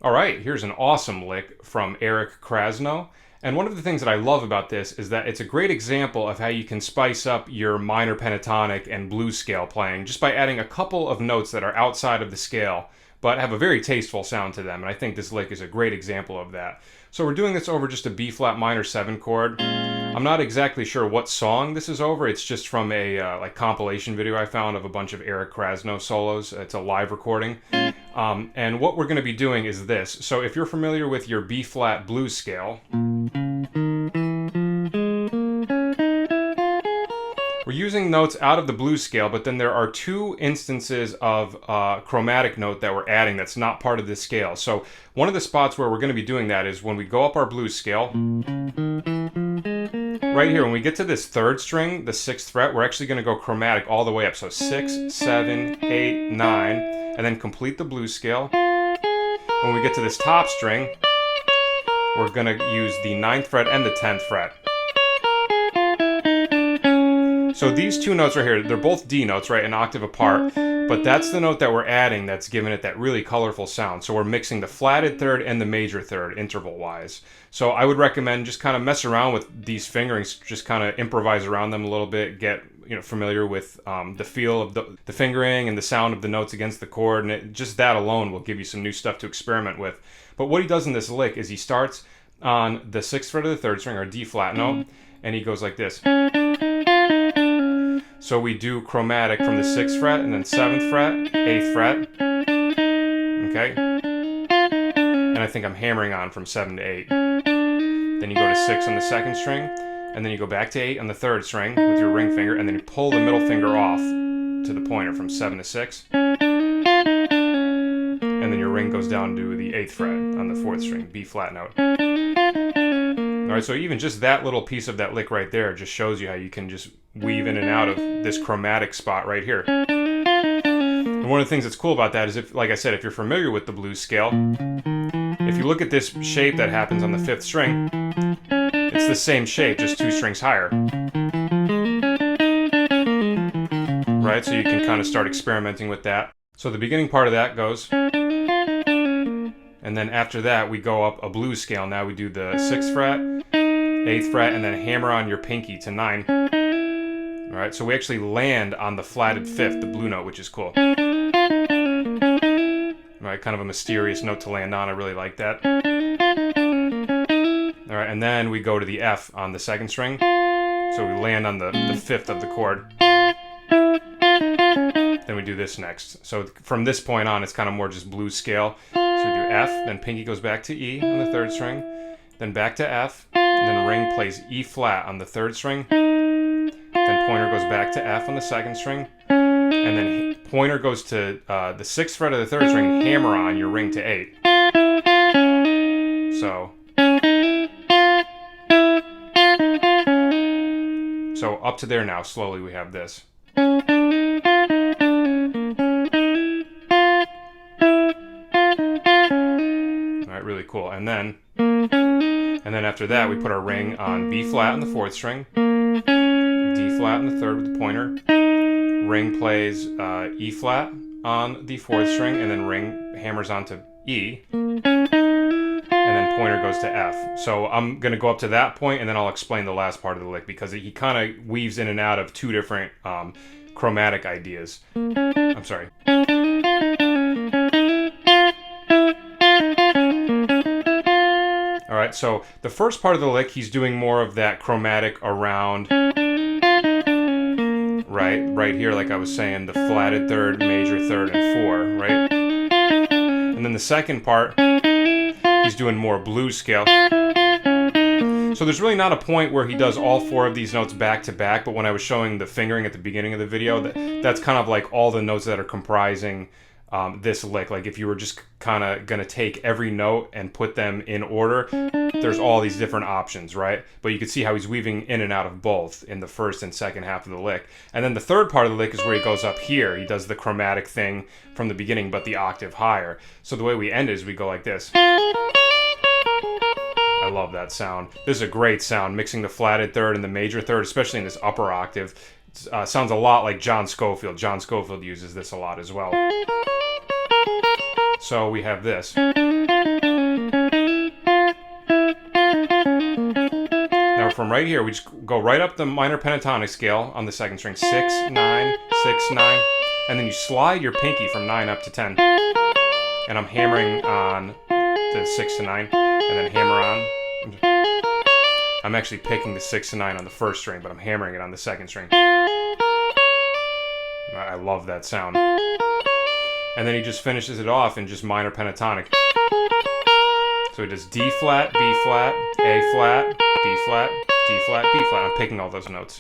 All right, here's an awesome lick from Eric Krasno. And one of the things that I love about this is that it's a great example of how you can spice up your minor pentatonic and blues scale playing just by adding a couple of notes that are outside of the scale but have a very tasteful sound to them. And I think this lick is a great example of that. So we're doing this over just a B flat minor 7 chord. I'm not exactly sure what song this is over. It's just from a compilation video I found of a bunch of Eric Krasno solos. It's a live recording. And what we're going to be doing is this. So if you're familiar with your B flat blues scale, we're using notes out of the blues scale, but then there are two instances of chromatic note that we're adding that's not part of this scale. So one of the spots where we're going to be doing that is when we go up our blues scale. Right here, when we get to this third string, the 6th fret, we're actually going to go chromatic all the way up. So 6, 7, 8, 9, and then complete the blues scale. When we get to this top string, we're going to use the 9th fret and the 10th fret. So these two notes right here, they're both D notes, right, an octave apart, but that's the note that we're adding that's giving it that really colorful sound. So we're mixing the flatted third and the major third interval-wise. So I would recommend just kind of mess around with these fingerings, just kind of improvise around them a little bit, get familiar with the feel of the fingering and the sound of the notes against the chord, and just that alone will give you some new stuff to experiment with. But what he does in this lick is he starts on the 6th fret of the 3rd string, or D flat note, and he goes like this. So we do chromatic from the 6th fret, and then 7th fret, 8th fret, okay? And I think I'm hammering on from 7 to 8. Then you go to 6 on the 2nd string, and then you go back to 8 on the 3rd string with your ring finger, and then you pull the middle finger off to the pointer from 7 to 6. And then your ring goes down to the 8th fret on the 4th string, B flat note. Alright, so even just that little piece of that lick right there just shows you how you can just weave in and out of this chromatic spot right here. And one of the things that's cool about that is, if, like I said, if you're familiar with the blues scale, if you look at this shape that happens on the 5th string, it's the same shape, just 2 strings higher. Right, so you can kind of start experimenting with that. So the beginning part of that goes, and then after that we go up a blues scale. Now we do the 6th fret, 8th fret, and then hammer on your pinky to 9. Alright, so we actually land on the flatted 5th, the blue note, which is cool. Alright, kind of a mysterious note to land on. I really like that. Alright, and then we go to the F on the 2nd string. So we land on the 5th of the chord. Then we do this next. So from this point on, it's kind of more just blues scale. So we do F, then pinky goes back to E on the 3rd string, then back to F, and then ring plays E flat on the 3rd string, then pointer goes back to F on the 2nd string, and then pointer goes to the 6th fret of the 3rd string, hammer on your ring to 8. So up to there now, slowly we have this. Really cool. And then after that we put our ring on B flat on the 4th string, D flat on the 3rd with the pointer, ring plays E flat on the 4th string, and then ring hammers onto E, and then pointer goes to F. So I'm going to go up to that point and then I'll explain the last part of the lick, because he kind of weaves in and out of two different chromatic ideas. I'm sorry. Alright, so the first part of the lick, he's doing more of that chromatic around, right here, like I was saying, the flatted 3rd, major 3rd, and 4, right? And then the second part, he's doing more blues scale. So there's really not a point where he does all 4 of these notes back to back, but when I was showing the fingering at the beginning of the video, that's kind of like all the notes that are comprising this lick. Like if you were just kind of going to take every note and put them in order, there's all these different options, right? But you can see how he's weaving in and out of both in the first and second half of the lick. And then the third part of the lick is where he goes up here. He does the chromatic thing from the beginning, but the octave higher. So the way we end is we go like this. I love that sound. This is a great sound, mixing the flatted 3rd and the major 3rd, especially in this upper octave. Sounds a lot like John Scofield. John Scofield uses this a lot as well. So we have this. from right here, we just go right up the minor pentatonic scale on the second string, 6, 9, 6, 9, and then you slide your pinky from 9 up to 10. And I'm hammering on the 6 to 9, and then hammer on. I'm actually picking the 6 to 9 on the first string, but I'm hammering it on the second string. I love that sound. And then he just finishes it off in just minor pentatonic. So he does D flat, B flat, A flat, B flat, D flat, B flat. I'm picking all those notes.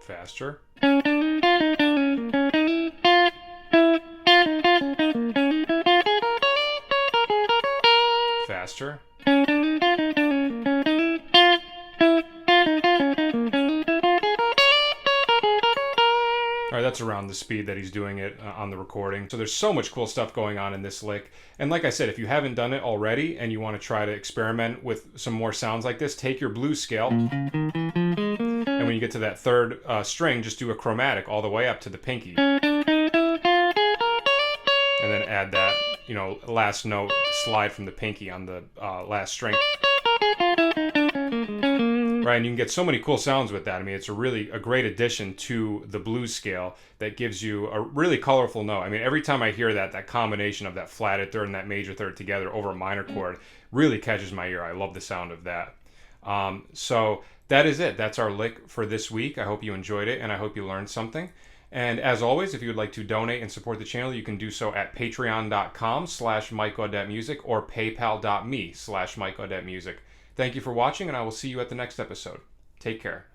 Faster. Faster. Alright, that's around the speed that he's doing it on the recording. So there's so much cool stuff going on in this lick. And like I said, if you haven't done it already and you want to try to experiment with some more sounds like this, take your blues scale. And when you get to that third string, just do a chromatic all the way up to the pinky. And then add that, you know, last note, slide from the pinky on the last string. Right, and you can get so many cool sounds with that. I mean, it's a great addition to the blues scale that gives you a really colorful note. I mean, every time I hear that combination of that flatted third and that major third together over a minor chord really catches my ear. I love the sound of that. So that is it. That's our lick for this week. I hope you enjoyed it, and I hope you learned something. And as always, if you would like to donate and support the channel, you can do so at patreon.com/MikeAudetteMusic or paypal.me/MikeAudetteMusic. Thank you for watching, and I will see you at the next episode. Take care.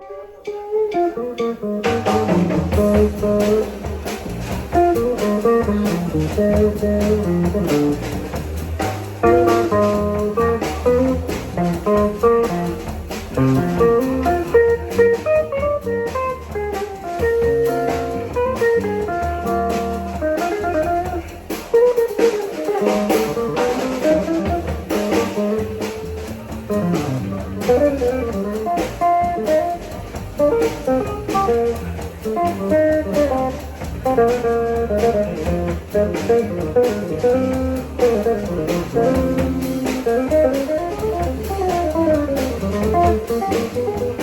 Thank you.